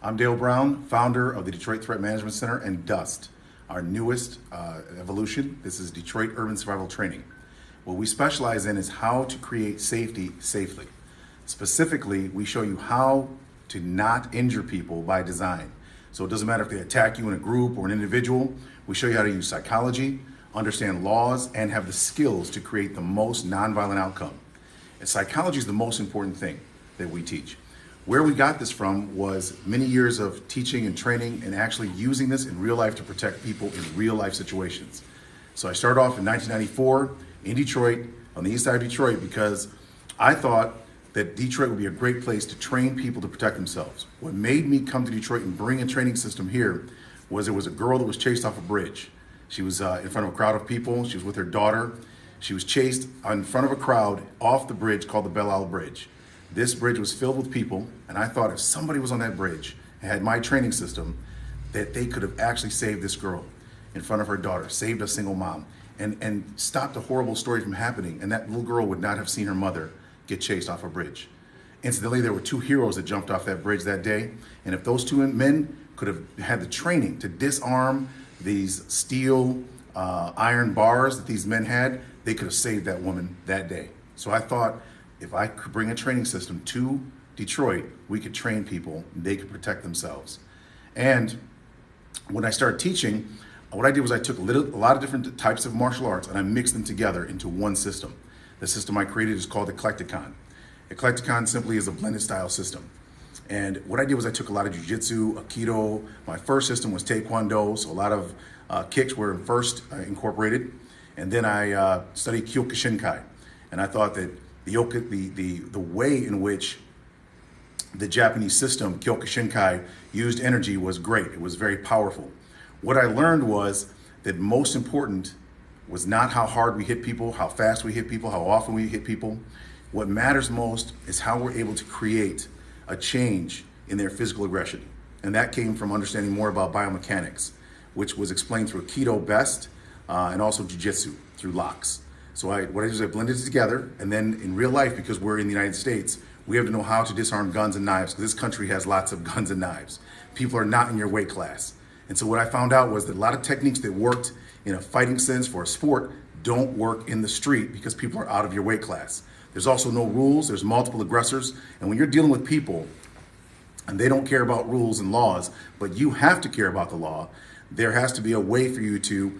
I'm Dale Brown, founder of the Detroit Threat Management Center and DUST, our newest evolution. This is Detroit Urban Survival Training. What we specialize in is how to create safety safely. Specifically, we show you how to not injure people by design. So it doesn't matter if they attack you in a group or an individual. We show you how to use psychology, understand laws, and have the skills to create the most nonviolent outcome. And psychology is the most important thing that we teach. Where we got this from was many years of teaching and training and actually using this in real life to protect people in real life situations. So I started off in 1994 in Detroit, on the east side of Detroit, because I thought that Detroit would be a great place to train people to protect themselves. What made me come to Detroit and bring a training system here was there was a girl that was chased off a bridge. She was in front of a crowd of people. She was with her daughter. She was chased in front of a crowd off the bridge called the Belle Isle Bridge. This bridge was filled with people, and I thought if somebody was on that bridge and had my training system, that they could have actually saved this girl in front of her daughter, saved a single mom, and stopped a horrible story from happening, and that little girl would not have seen her mother get chased off a bridge. Incidentally, there were two heroes that jumped off that bridge that day, and if those two men could have had the training to disarm these steel iron bars that these men had, they could have saved that woman that day. So I thought, if I could bring a training system to Detroit, we could train people, they could protect themselves. And when I started teaching, what I did was I took a lot of different types of martial arts and I mixed them together into one system. The system I created is called Eclecticon. Eclecticon simply is a blended style system. And what I did was I took a lot of jiu-jitsu, aikido. My first system was taekwondo, so a lot of kicks were first incorporated. And then I studied Kyokushinkai. And I thought that the way in which the Japanese system, Kyokushinkai, used energy was great. It was very powerful. What I learned was that most important was not how hard we hit people, how fast we hit people, how often we hit people. What matters most is how we're able to create a change in their physical aggression. And that came from understanding more about biomechanics, which was explained through Aikido best, and also Jiu-Jitsu through locks. So what I did is I blended it together, and then in real life, because we're in the United States, we have to know how to disarm guns and knives, because this country has lots of guns and knives. People are not in your weight class. And so what I found out was that a lot of techniques that worked in a fighting sense for a sport don't work in the street because people are out of your weight class. There's also no rules, there's multiple aggressors, and when you're dealing with people and they don't care about rules and laws, but you have to care about the law, there has to be a way for you to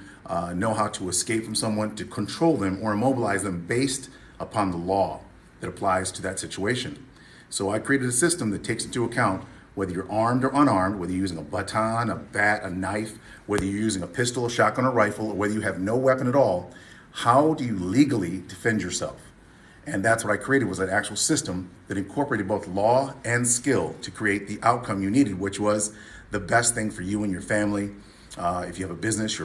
know how to escape from someone, to control them or immobilize them based upon the law that applies to that situation. So I created a system that takes into account whether you're armed or unarmed, whether you're using a baton, a bat, a knife, whether you're using a pistol, a shotgun, a rifle, or whether you have no weapon at all. How do you legally defend yourself? And that's what I created, was an actual system that incorporated both law and skill to create the outcome you needed, which was the best thing for you and your family. If you have a business,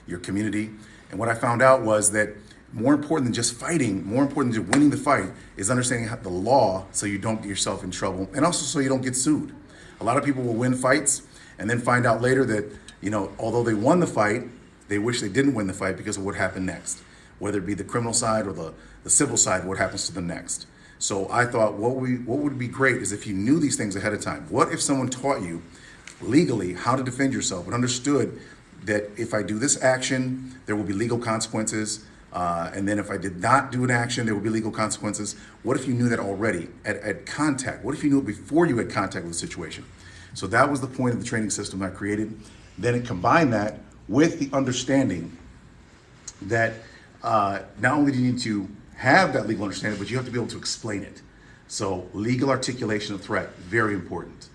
your community. And what I found out was that more important than just fighting, more important than winning the fight, is understanding the law so you don't get yourself in trouble, and also so you don't get sued. A lot of people will win fights and then find out later that, although they won the fight, they wish they didn't win the fight because of what happened next, whether it be the criminal side or the civil side, what happens to them next. So I thought what would be great is if you knew these things ahead of time. What if someone taught you legally how to defend yourself and understood that if I do this action, there will be legal consequences, and then if I did not do an action, there will be legal consequences. What if you knew that already at contact? What if you knew it before you had contact with the situation? So that was the point of the training system I created. Then it combined that with the understanding that not only do you need to have that legal understanding, but you have to be able to explain it. So legal articulation of threat, very important.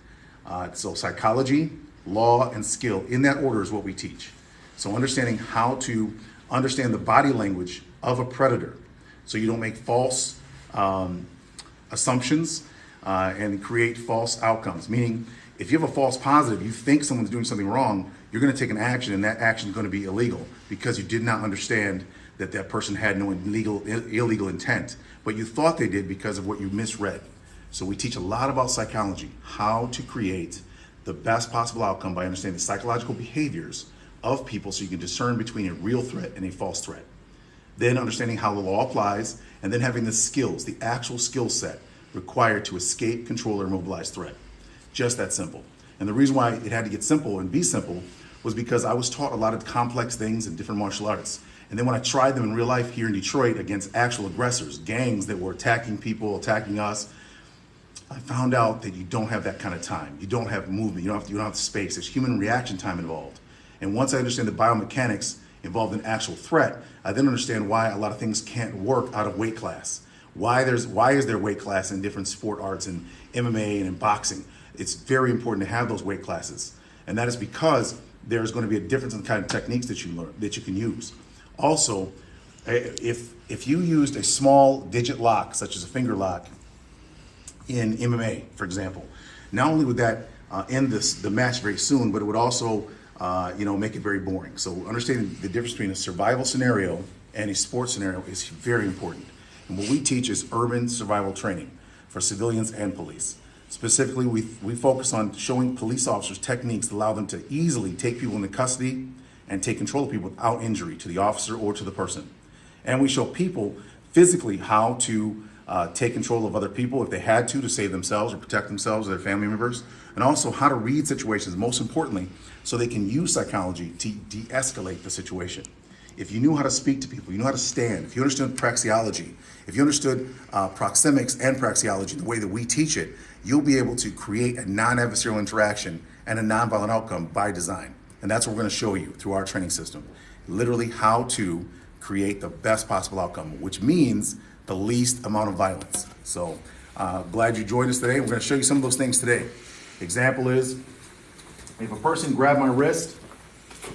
So psychology, law, and skill, in that order is what we teach. So understanding how to understand the body language of a predator so you don't make false assumptions and create false outcomes. Meaning, if you have a false positive, you think someone's doing something wrong, you're going to take an action, and that action is going to be illegal because you did not understand that that person had no illegal intent, but you thought they did because of what you misread. So we teach a lot about psychology, how to create the best possible outcome by understanding the psychological behaviors of people so you can discern between a real threat and a false threat. Then understanding how the law applies, and then having the skills, the actual skill set required to escape, control, or immobilize threat. Just that simple. And the reason why it had to get simple and be simple was because I was taught a lot of complex things in different martial arts. And then when I tried them in real life here in Detroit against actual aggressors, gangs that were attacking people, attacking us, I found out that you don't have that kind of time. You don't have movement, you don't have space. There's human reaction time involved. And once I understand the biomechanics involved in actual threat, I then understand why a lot of things can't work out of weight class. Why is there weight class in different sport arts and MMA and in boxing? It's very important to have those weight classes. And that is because there's going to be a difference in the kind of techniques that you learn, that you can use. Also, if you used a small digit lock, such as a finger lock, in MMA, for example, not only would that end the match very soon, but it would also make it very boring. So understanding the difference between a survival scenario and a sports scenario is very important. And what we teach is urban survival training for civilians and police. Specifically, we focus on showing police officers techniques that allow them to easily take people into custody and take control of people without injury to the officer or to the person. And we show people physically how to take control of other people if they had to save themselves or protect themselves or their family members, and also how to read situations, most importantly, so they can use psychology to de-escalate the situation. If you knew how to speak to people, you know how to stand, if you understood praxeology, if you understood proxemics and praxeology the way that we teach it, you'll be able to create a non-adversarial interaction and a non-violent outcome by design. And that's what we're going to show you through our training system. Literally how to create the best possible outcome, which means the least amount of violence. So glad you joined us today. We're going to show you some of those things today. Example is, if a person grabbed my wrist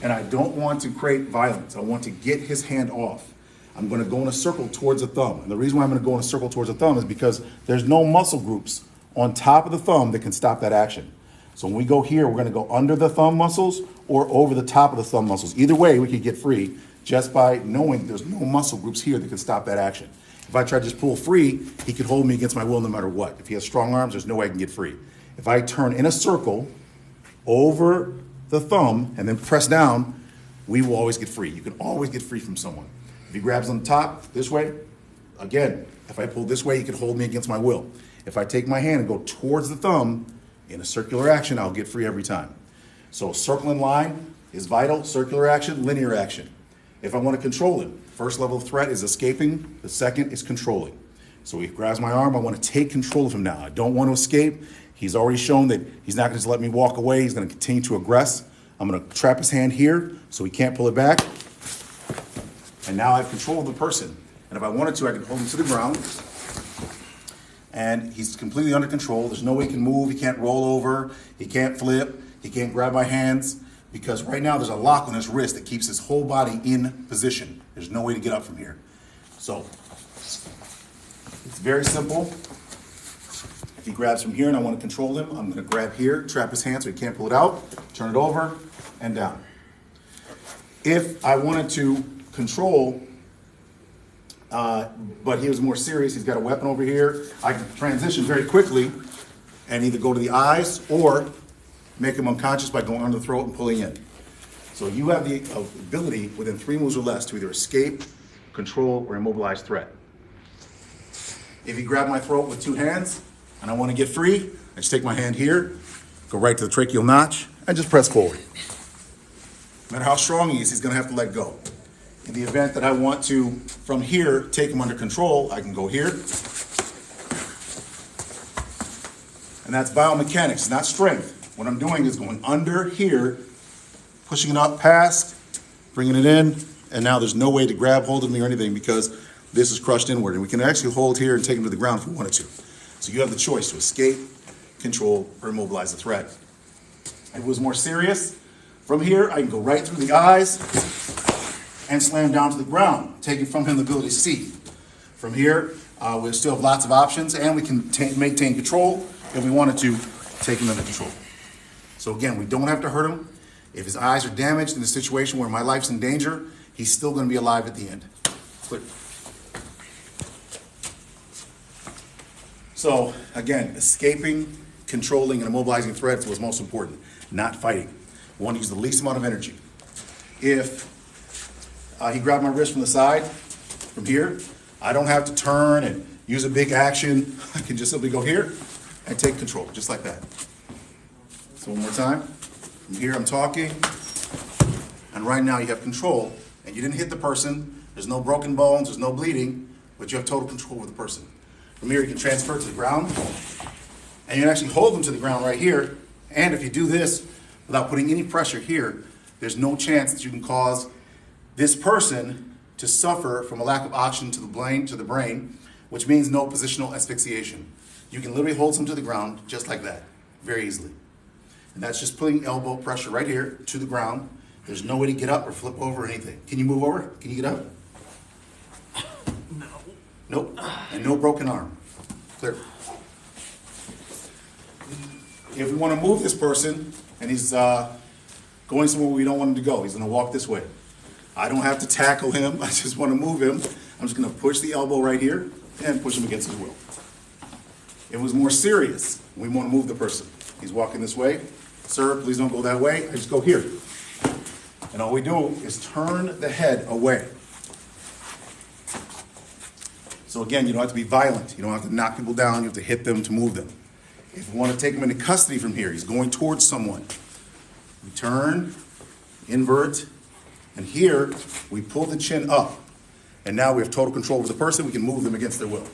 and I don't want to create violence, I want to get his hand off, I'm going to go in a circle towards the thumb. And the reason why I'm going to go in a circle towards the thumb is because there's no muscle groups on top of the thumb that can stop that action. So when we go here, we're going to go under the thumb muscles or over the top of the thumb muscles. Either way, we could get free just by knowing there's no muscle groups here that can stop that action. If I try to just pull free, he could hold me against my will no matter what. If he has strong arms, there's no way I can get free. If I turn in a circle over the thumb and then press down, we will always get free. You can always get free from someone. If he grabs on the top this way, again, if I pull this way, he could hold me against my will. If I take my hand and go towards the thumb in a circular action, I'll get free every time. So circling line is vital, circular action, linear action. If I want to control him, first level of threat is escaping, the second is controlling. So he grabs my arm, I want to take control of him now. I don't want to escape. He's already shown that he's not going to just let me walk away. He's going to continue to aggress. I'm going to trap his hand here so he can't pull it back. And now I have control of the person. And if I wanted to, I could hold him to the ground. And he's completely under control. There's no way he can move. He can't roll over. He can't flip. He can't grab my hands. Because right now there's a lock on his wrist that keeps his whole body in position. There's no way to get up from here. So it's very simple. If he grabs from here and I want to control him, I'm going to grab here, trap his hand so he can't pull it out, turn it over, and down. If I wanted to control, but he was more serious, he's got a weapon over here, I can transition very quickly and either go to the eyes or make him unconscious by going under the throat and pulling in. So you have the ability within 3 moves or less to either escape, control, or immobilize threat. If you grab my throat with 2 hands and I want to get free, I just take my hand here, go right to the tracheal notch, and just press forward. No matter how strong he is, he's going to have to let go. In the event that I want to, from here, take him under control, I can go here. And that's biomechanics, not strength. What I'm doing is going under here, pushing it up past, bringing it in, and now there's no way to grab hold of me or anything because this is crushed inward. And we can actually hold here and take him to the ground if we wanted to. So you have the choice to escape, control, or immobilize the threat. If it was more serious, from here I can go right through the eyes and slam down to the ground, taking from him the ability to see. From here, we still have lots of options, and we can maintain control if we wanted to take him under control. So again, we don't have to hurt him. If his eyes are damaged in a situation where my life's in danger, he's still going to be alive at the end. Clear. So again, escaping, controlling, and immobilizing threats was most important, not fighting. We want to use the least amount of energy. If he grabbed my wrist from the side, from here, I don't have to turn and use a big action. I can just simply go here and take control, just like that. So one more time. From here I'm talking, and right now you have control, and you didn't hit the person, there's no broken bones, there's no bleeding, but you have total control over the person. From here you can transfer to the ground, and you can actually hold them to the ground right here, and if you do this without putting any pressure here, there's no chance that you can cause this person to suffer from a lack of oxygen to the brain, which means no positional asphyxiation. You can literally hold them to the ground just like that, very easily. And that's just putting elbow pressure right here to the ground. There's no way to get up or flip over or anything. Can you move over? Can you get up? No. Nope. And no broken arm. Clear. If we want to move this person, and he's going somewhere we don't want him to go, he's going to walk this way. I don't have to tackle him. I just want to move him. I'm just going to push the elbow right here and push him against his will. If it was more serious, we want to move the person. He's walking this way. Sir, please don't go that way. I just go here. And all we do is turn the head away. So again, you don't have to be violent. You don't have to knock people down. You have to hit them to move them. If we want to take him into custody from here, he's going towards someone. We turn, invert, and here we pull the chin up. And now we have total control over the person. We can move them against their will.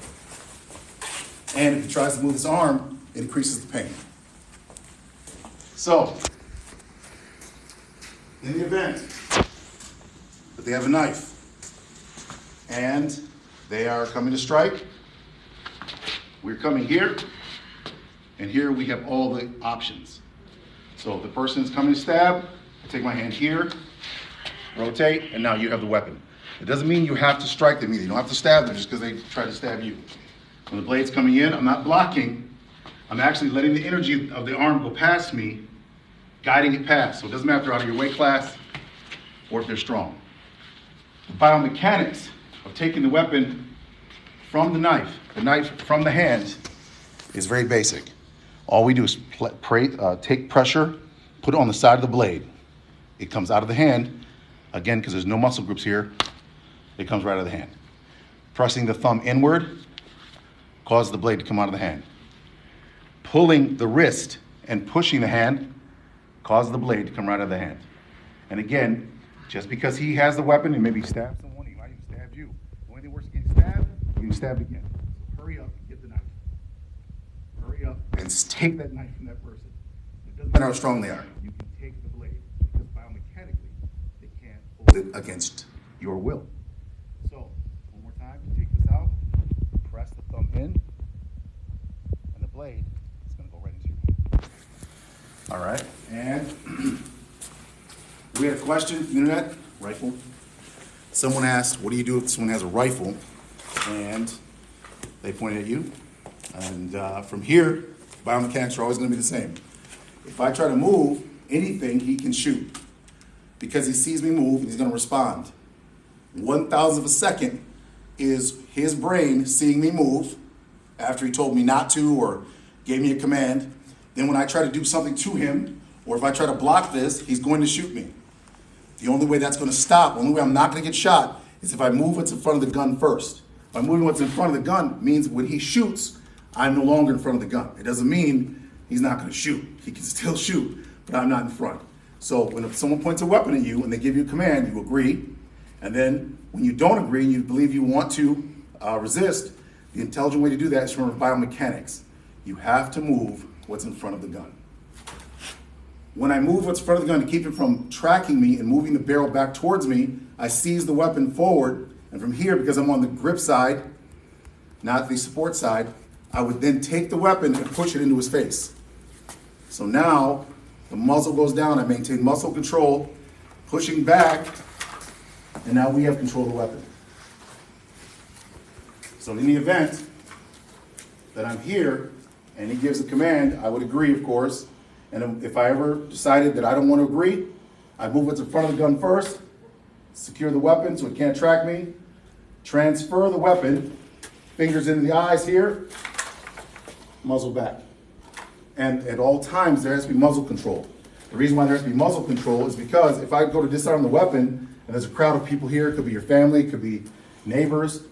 And if he tries to move his arm, it increases the pain. So, in the event that they have a knife and they are coming to strike, we're coming here, and here we have all the options. So if the person is coming to stab, I take my hand here, rotate, and now you have the weapon. It doesn't mean you have to strike them either. You don't have to stab them just because they try to stab you. When the blade's coming in, I'm not blocking. I'm actually letting the energy of the arm go past me, guiding it past. So it doesn't matter if they're out of your weight class or if they're strong. The biomechanics of taking the weapon from the knife from the hand, is very basic. All we do is take pressure, put it on the side of the blade. It comes out of the hand, again, because there's no muscle groups here, it comes right out of the hand. Pressing the thumb inward causes the blade to come out of the hand. Pulling the wrist and pushing the hand causes the blade to come right out of the hand. And again, just because he has the weapon and maybe stab someone, he might even stab you. The only thing worse than getting stabbed, you can stab again. So hurry up and get the knife. Hurry up and take that knife from that person. It doesn't matter how strong they are. You can take the blade because biomechanically they can't hold it against your will. So, one more time, take this out, press the thumb in, and the blade is going to go right into your hand. All right, and we had a question from the internet, rifle. Someone asked, what do you do if someone has a rifle and they point it at you? And from here, biomechanics are always going to be the same. If I try to move anything, he can shoot. Because he sees me move, he's going to respond. 1,000th of a second is his brain seeing me move after he told me not to or gave me a command. Then when I try to do something to him, or if I try to block this, he's going to shoot me. The only way that's going to stop, the only way I'm not going to get shot, is if I move what's in front of the gun first. By moving what's in front of the gun means when he shoots, I'm no longer in front of the gun. It doesn't mean he's not going to shoot. He can still shoot, but I'm not in front. So when someone points a weapon at you and they give you a command, you agree. And then when you don't agree and you believe you want to resist, the intelligent way to do that is from biomechanics. You have to move what's in front of the gun. When I move what's in front of the gun to keep it from tracking me and moving the barrel back towards me, I seize the weapon forward, and from here, because I'm on the grip side, not the support side, I would then take the weapon and push it into his face. So now, the muzzle goes down, I maintain muscle control, pushing back, and now we have control of the weapon. So in the event that I'm here, and he gives a command, I would agree, of course. And if I ever decided that I don't want to agree, I move what's in front of the gun first, secure the weapon so it can't track me, transfer the weapon, fingers into the eyes here, muzzle back. And at all times, there has to be muzzle control. The reason why there has to be muzzle control is because if I go to disarm the weapon, and there's a crowd of people here, it could be your family, it could be neighbors,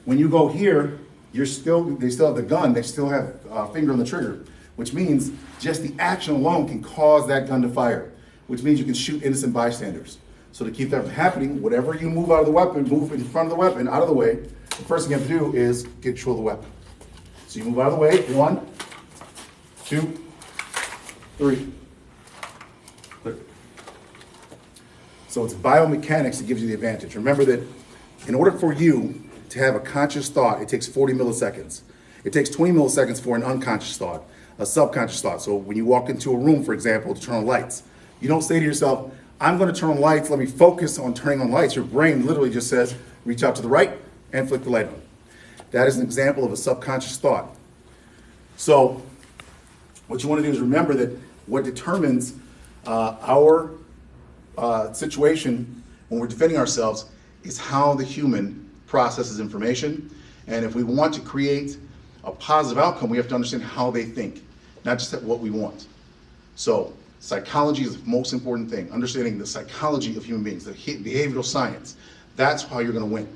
when you go here, they still have the gun, they still have a finger on the trigger. which means just the action alone can cause that gun to fire, which means you can shoot innocent bystanders. So to keep that from happening, whatever you move out of the weapon, move in front of the weapon, out of the way, the first thing you have to do is get control of the weapon. So you move out of the way, 1, 2, 3. Clear. So it's biomechanics that gives you the advantage. Remember that in order for you to have a conscious thought, it takes 40 milliseconds. It takes 20 milliseconds for an unconscious thought, a subconscious thought. So when you walk into a room, for example, to turn on lights, you don't say to yourself, I'm going to turn on lights, let me focus on turning on lights. Your brain literally just says, reach out to the right and flick the light on. That is an example of a subconscious thought. So what you want to do is remember that what determines our situation when we're defending ourselves is how the human processes information. And if we want to create a positive outcome, we have to understand how they think, not just what we want. So psychology is the most important thing. Understanding the psychology of human beings, the behavioral science. That's how you're going to win.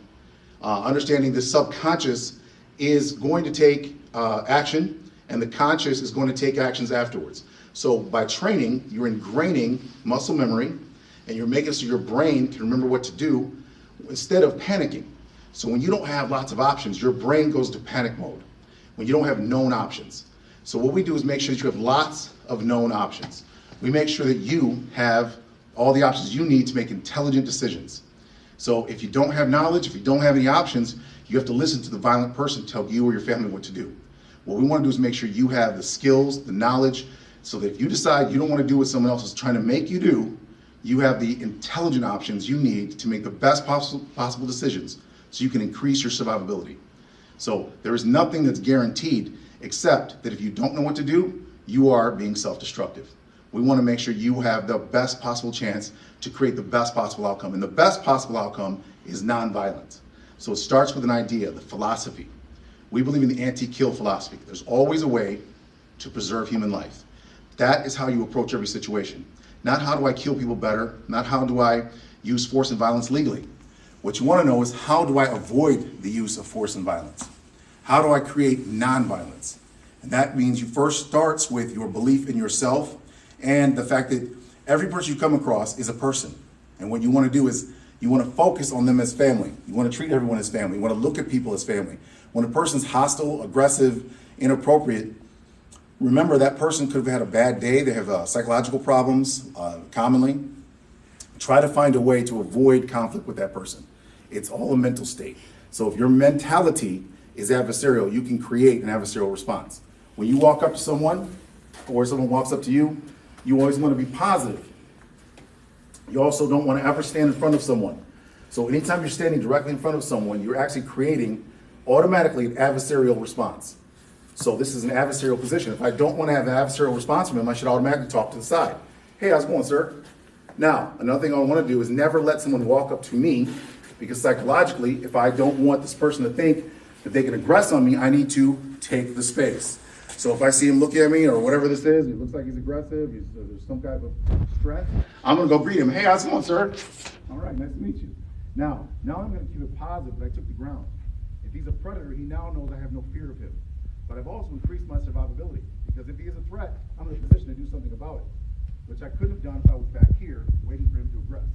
Understanding the subconscious is going to take action, and the conscious is going to take actions afterwards. So by training, you're ingraining muscle memory, and you're making so your brain can remember what to do instead of panicking. So when you don't have lots of options, your brain goes to panic mode when you don't have known options. So what we do is make sure that you have lots of known options. We make sure that you have all the options you need to make intelligent decisions. So if you don't have knowledge, if you don't have any options, you have to listen to the violent person tell you or your family what to do. What we want to do is make sure you have the skills, the knowledge, so that if you decide you don't want to do what someone else is trying to make you do, you have the intelligent options you need to make the best possible decisions so you can increase your survivability. So there is nothing that's guaranteed except that if you don't know what to do, you are being self-destructive. We want to make sure you have the best possible chance to create the best possible outcome. And the best possible outcome is nonviolence. So it starts with an idea, the philosophy. We believe in the anti-kill philosophy. There's always a way to preserve human life. That is how you approach every situation. Not how do I kill people better, not how do I use force and violence legally. What you want to know is how do I avoid the use of force and violence? How do I create nonviolence? And that means you first starts with your belief in yourself and the fact that every person you come across is a person. And what you want to do is you want to focus on them as family. You want to treat everyone as family. You want to look at people as family. When a person's hostile, aggressive, inappropriate, remember that person could have had a bad day. They have psychological problems commonly. Try to find a way to avoid conflict with that person. It's all a mental state. So if your mentality is adversarial, you can create an adversarial response. When you walk up to someone or someone walks up to you, you always want to be positive. You also don't want to ever stand in front of someone. So anytime you're standing directly in front of someone, you're actually creating automatically an adversarial response. So this is an adversarial position. If I don't want to have an adversarial response from him, I should automatically talk to the side. Hey, how's it going, sir? Now, another thing I want to do is never let someone walk up to me, because psychologically, if I don't want this person to think that they can aggress on me, I need to take the space. So if I see him look at me or whatever this is, it looks like he's aggressive, there's some kind of stress, I'm going to go greet him. Hey, how's it going, sir? All right, nice to meet you. Now I'm going to keep it positive, but I took the ground. If he's a predator, he now knows I have no fear of him. But I've also increased my survivability, because if he is a threat, I'm in a position to do something about it, which I couldn't have done if I was back here waiting for him to aggress.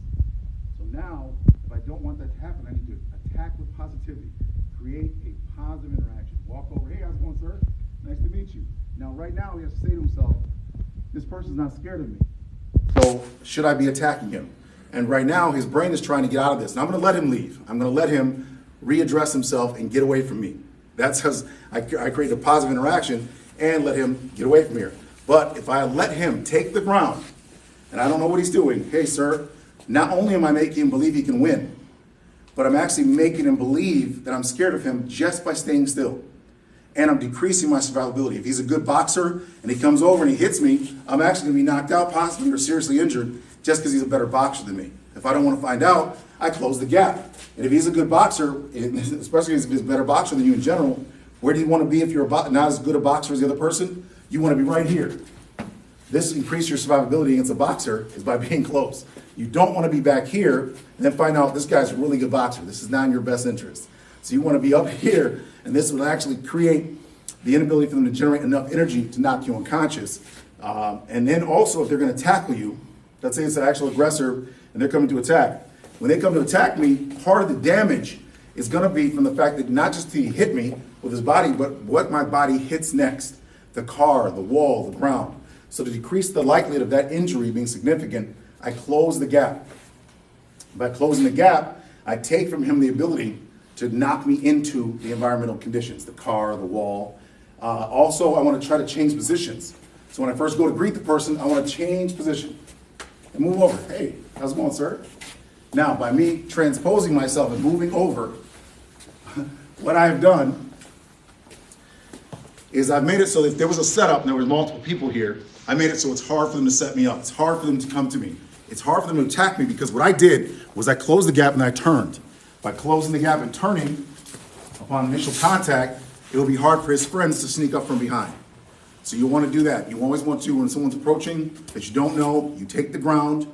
So now, if I don't want that to happen, I need to attack with positivity, create a positive interaction. Walk over, hey, how's it going, sir? Nice to meet you. Now, right now, he has to say to himself, this person's not scared of me. So, should I be attacking him? And right now, his brain is trying to get out of this. And I'm going to let him leave. I'm going to let him readdress himself and get away from me. That's because I create a positive interaction and let him get away from here. But if I let him take the ground, and I don't know what he's doing, hey, sir, not only am I making him believe he can win, but I'm actually making him believe that I'm scared of him just by staying still. And I'm decreasing my survivability. If he's a good boxer and he comes over and he hits me, I'm actually going to be knocked out, possibly, or seriously injured just because he's a better boxer than me. If I don't want to find out, I close the gap. And if he's a good boxer, especially if he's a better boxer than you in general, where do you want to be if you're not as good a boxer as the other person? You want to be right here. This increases your survivability against a boxer is by being close. You don't want to be back here and then find out this guy's a really good boxer. This is not in your best interest. So you want to be up here, and this will actually create the inability for them to generate enough energy to knock you unconscious. And then also, if they're going to tackle you, let's say it's an actual aggressor and they're coming to attack. When they come to attack me, part of the damage is going to be from the fact that not just did he hit me with his body, but what my body hits next, the car, the wall, the ground. So to decrease the likelihood of that injury being significant, I close the gap. By closing the gap, I take from him the ability to knock me into the environmental conditions, the car, the wall. Also, I want to try to change positions. So when I first go to greet the person, I want to change position and move over. Hey, how's it going, sir? Now, by me transposing myself and moving over, what I have done is I've made it so that if there was a setup and there was multiple people here, I made it so it's hard for them to set me up. It's hard for them to come to me. It's hard for them to attack me because what I did was I closed the gap and I turned. By closing the gap and turning, upon initial contact, it will be hard for his friends to sneak up from behind. So you want to do that. You always want to, when someone's approaching that you don't know, you take the ground,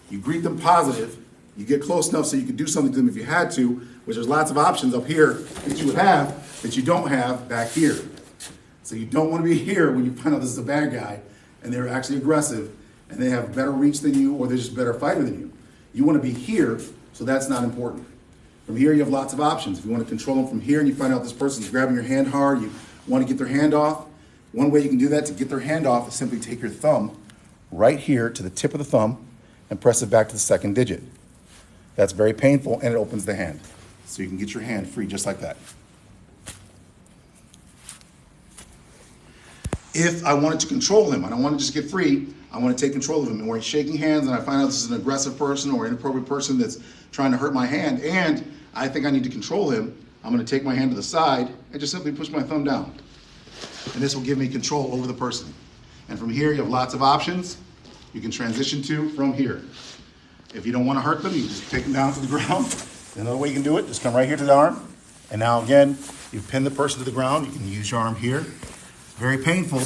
you greet them positive, you get close enough so you could do something to them if you had to, which there's lots of options up here that you would have that you don't have back here. So you don't want to be here when you find out this is a bad guy and they're actually aggressive and they have better reach than you or they're just a better fighter than you. You want to be here, so that's not important. From here, you have lots of options. If you want to control them from here and you find out this person's grabbing your hand hard, you want to get their hand off, one way you can do that to get their hand off is simply take your thumb right here to the tip of the thumb and press it back to the second digit. That's very painful and it opens the hand. So you can get your hand free just like that. If I wanted to control him, I don't want to just get free, I want to take control of him. And when he's shaking hands and I find out this is an aggressive person or inappropriate person that's trying to hurt my hand and I think I need to control him, I'm going to take my hand to the side and just simply push my thumb down. And this will give me control over the person. And from here, you have lots of options you can transition to from here. If you don't want to hurt them, you just take them down to the ground. Another way you can do it, just come right here to the arm. And now again, you pin the person to the ground. You can use your arm here. Very painful,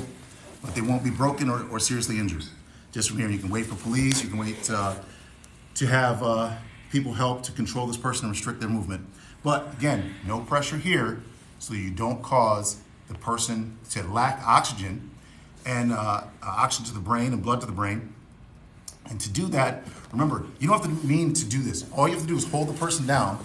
but they won't be broken or seriously injured. Just from here, you can wait for police. You can wait to have people help to control this person and restrict their movement. But again, no pressure here so you don't cause the person to lack oxygen and oxygen to the brain and blood to the brain. And to do that, remember, you don't have to mean to do this. All you have to do is hold the person down.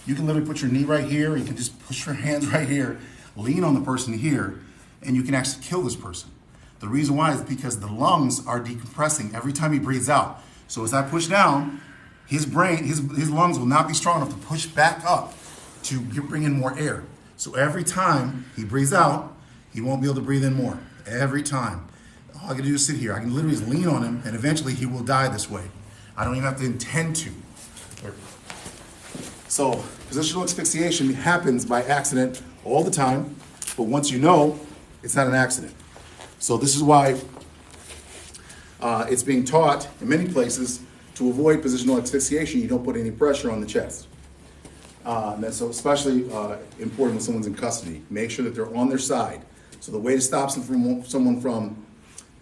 You can literally put your knee right here, or you can just push your hands right here, lean on the person here, and you can actually kill this person. The reason why is because the lungs are decompressing every time he breathes out. So as I push down, his brain, his lungs will not be strong enough to push back up to bring in more air. So every time he breathes out, he won't be able to breathe in more. Every time. All I can do is sit here. I can literally just lean on him, and eventually he will die this way. I don't even have to intend to. So positional asphyxiation happens by accident all the time, but once you know, it's not an accident. So this is why it's being taught in many places to avoid positional asphyxiation. You don't put any pressure on the chest. And that's so especially important when someone's in custody. Make sure that they're on their side. So the way to stop someone from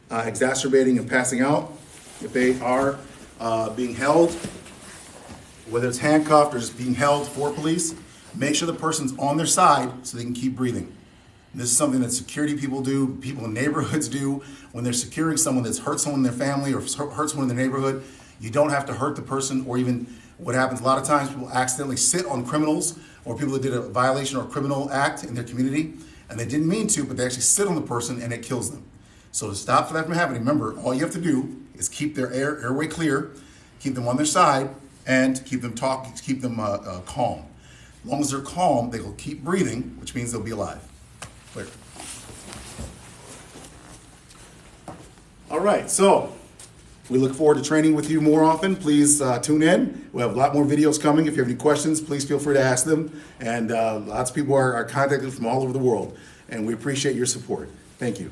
exacerbating and passing out, if they are being held, whether it's handcuffed or just being held for police, make sure the person's on their side so they can keep breathing. And this is something that security people do, people in neighborhoods do. When they're securing someone that's hurt someone in their family or hurt someone in their neighborhood, you don't have to hurt the person. Or even what happens a lot of times, people accidentally sit on criminals or people that did a violation or a criminal act in their community, and they didn't mean to, but they actually sit on the person and it kills them. So to stop that from happening, remember, all you have to do is keep their airway clear, keep them on their side, and keep them calm. As long as they're calm, they will keep breathing, which means they'll be alive. Clear. All right, so we look forward to training with you more often. Please tune in. We'll have a lot more videos coming. If you have any questions, please feel free to ask them. And lots of people are contacted from all over the world, and we appreciate your support. Thank you.